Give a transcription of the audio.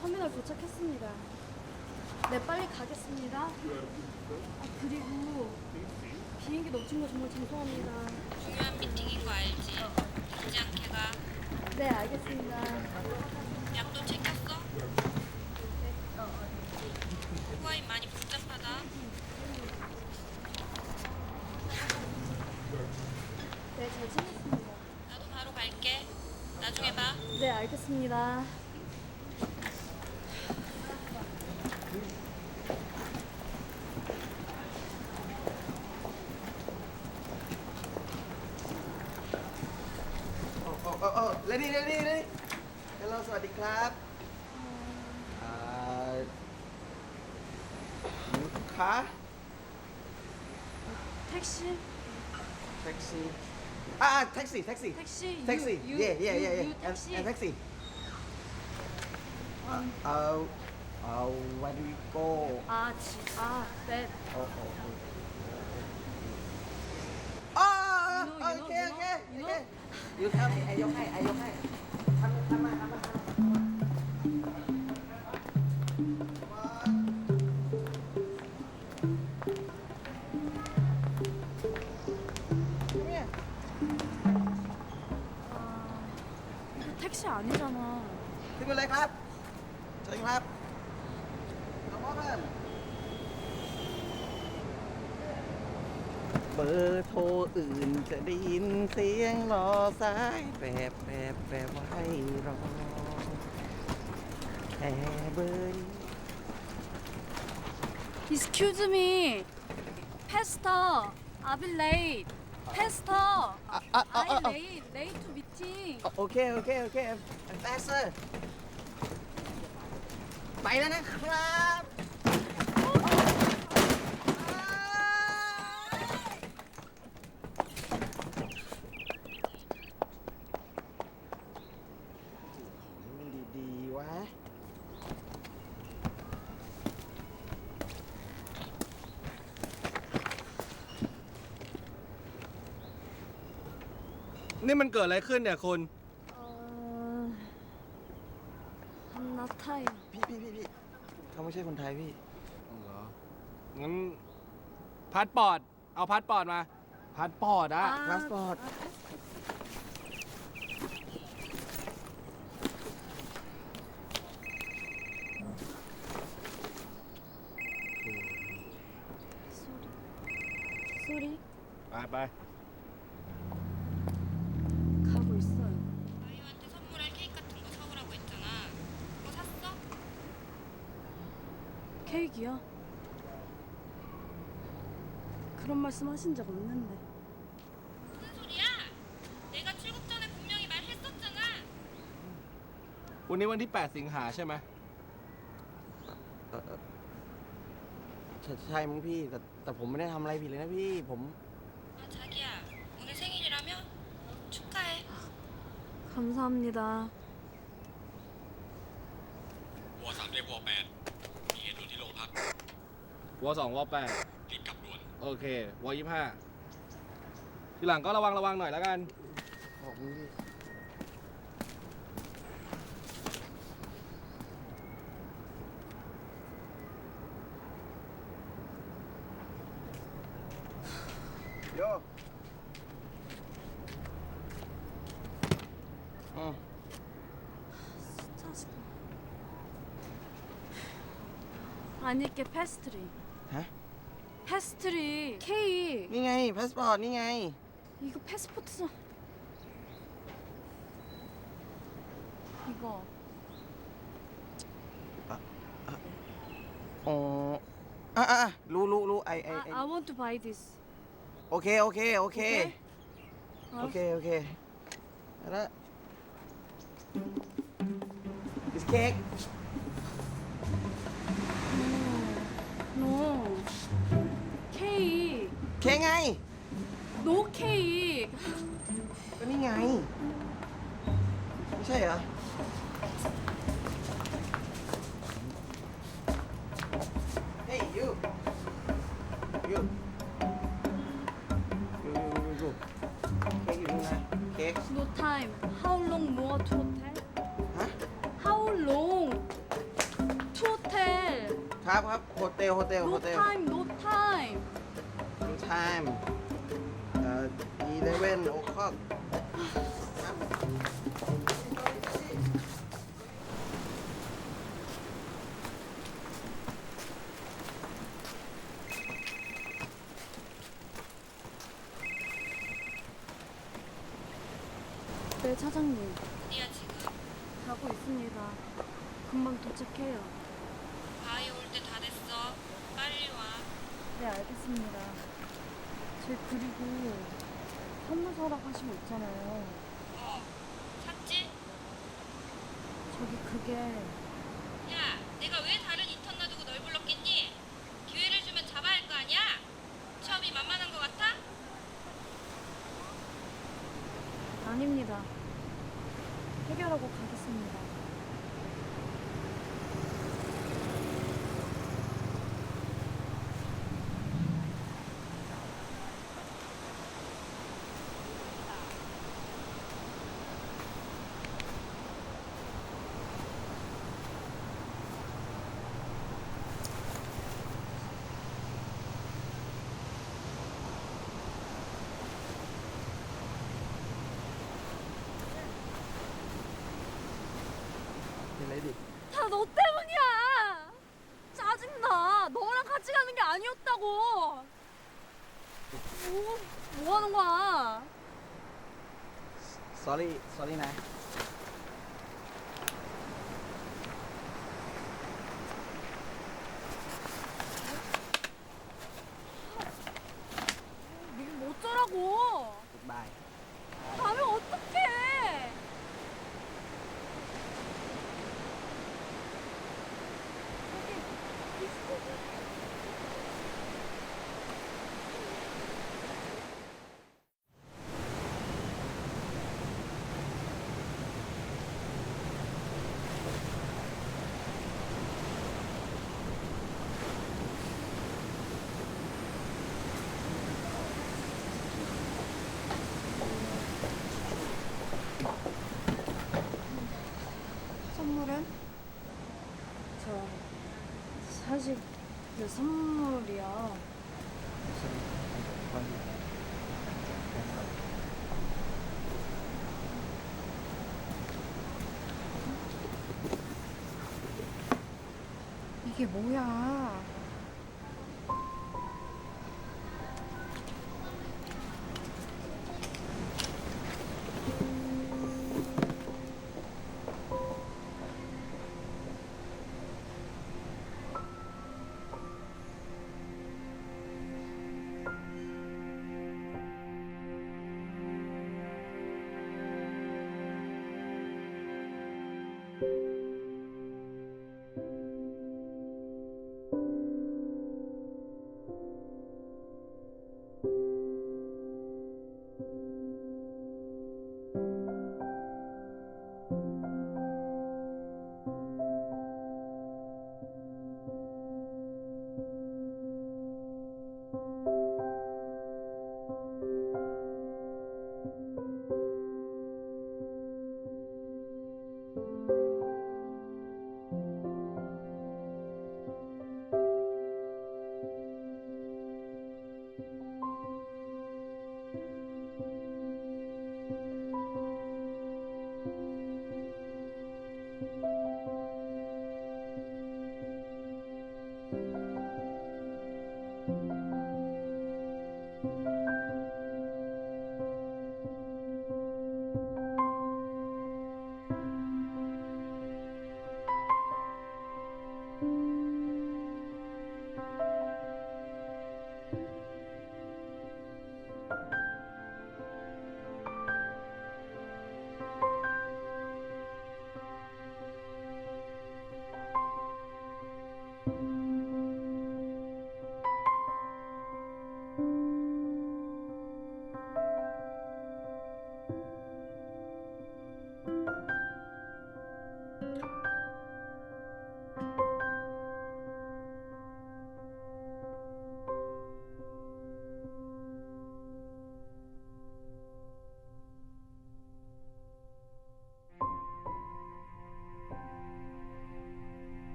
터미널 도착했습니다. 네, 빨리 가겠습니다. 그리고 비행기 놓친 거 정말 죄송합니다. 중요한 미팅인 거 알지? 늦지 않게 가. 네, 알겠습니다. 약도 챙겼어? 후아인 많이 복잡하다. 네, 잘 챙겼습니다. 나도 바로 갈게. 나중에 봐. 네, 알겠습니다. ready hello สวัสดีครับลูกค้า 택시? taxi taxi 택시? taxi You 택시? and taxi where do we go 네. okay you tell me ยกให้ทำมา이거 택시 아니잖아. ขึ้นไปเลยครับเชิญครับน้องพ่อกันเบอร์โทรอื่นจะได้ยินเสียงรอสายแบบไว้รอแค่เบอร์นี้ Excuse me. Pastor. I'll be late. Pastor. I late to meeting. โอเคแฟสเซอร์ไปแล้วนะครับดีๆวะนี่มันเกิดอะไรขึ้นเนี่ยคุณ I'm not Thai. พี่เขาไม่ใช่คนไทยพี่ เหรอ งั้นพาสปอร์ต เอาพาสปอร์ตมา พาสปอร์ตอะ พาสปอร์ต Sorry. ไป 가고 있어요. 아이한테 선물할 케이크 같은 거 사오라고 했잖아. 그거 샀어? 케이크요? 그런 말씀 하신 적 없는데. 무슨 소리야? 내가 출국 전에 분명히 말했었잖아. วันนี้วันที่ 8 สิงหาใช่ไหม ใช่มั้งพี่แต่ผมไม่ได้ทำอะไรผิดเลยนะพี่ผม 아 자기야 오늘 생일이라며? 축하해. 감사합니다. ว3เรียกว8มีเหตุด่วนที่โรงพัก ว2ว8 รีบกลับด่วน โอเคว25ทีหลังก็ระวังหน่อยแล้วกัน ขอบคุณพี่โย짜증나. 아니 이게 패스트리. ฮะ 패스트리. 케이크. นี่ไงพาสปอร์ตนี่ไง 이거 패스포트잖아. 이거. อ๋อรู้ไอ I want to buy this. โอเค 어? แล้ว It's cake No. 케이크. เค้กไง No 케이크. ก็นี่ไง ไม่ใช่เหรอ Hey youเค้กอยู่นี่นะเค้ก No time. How long more to hotel? ฮะ How long? ครับโฮเทล No time, no time. time 11 o'clock ครับ 네, 차장님. 어디야 지금? 가고 있습니다. 금방 도착해요. 바위 올 때 다 됐어. 빨리 와. 네, 알겠습니다. 제 그리고 선물 사러 가시고 있잖아요. 샀지? 저기 그게 야, 내가 왜 다른 인턴 놔두고 널 불렀겠니? 기회를 주면 잡아야 할 거 아니야? 취업이 만만한 거 같아? 아닙니다. 해결하고 가겠습니다. 다 너 때문이야. 짜증나. 너랑 같이 가는 게 아니었다고. 뭐 하는 거야? sorry นะ 이게 뭐 어쩌라고? goodbye 가면 어떡해? 선물은? 저 사실 그 선물이야. 이게 뭐야?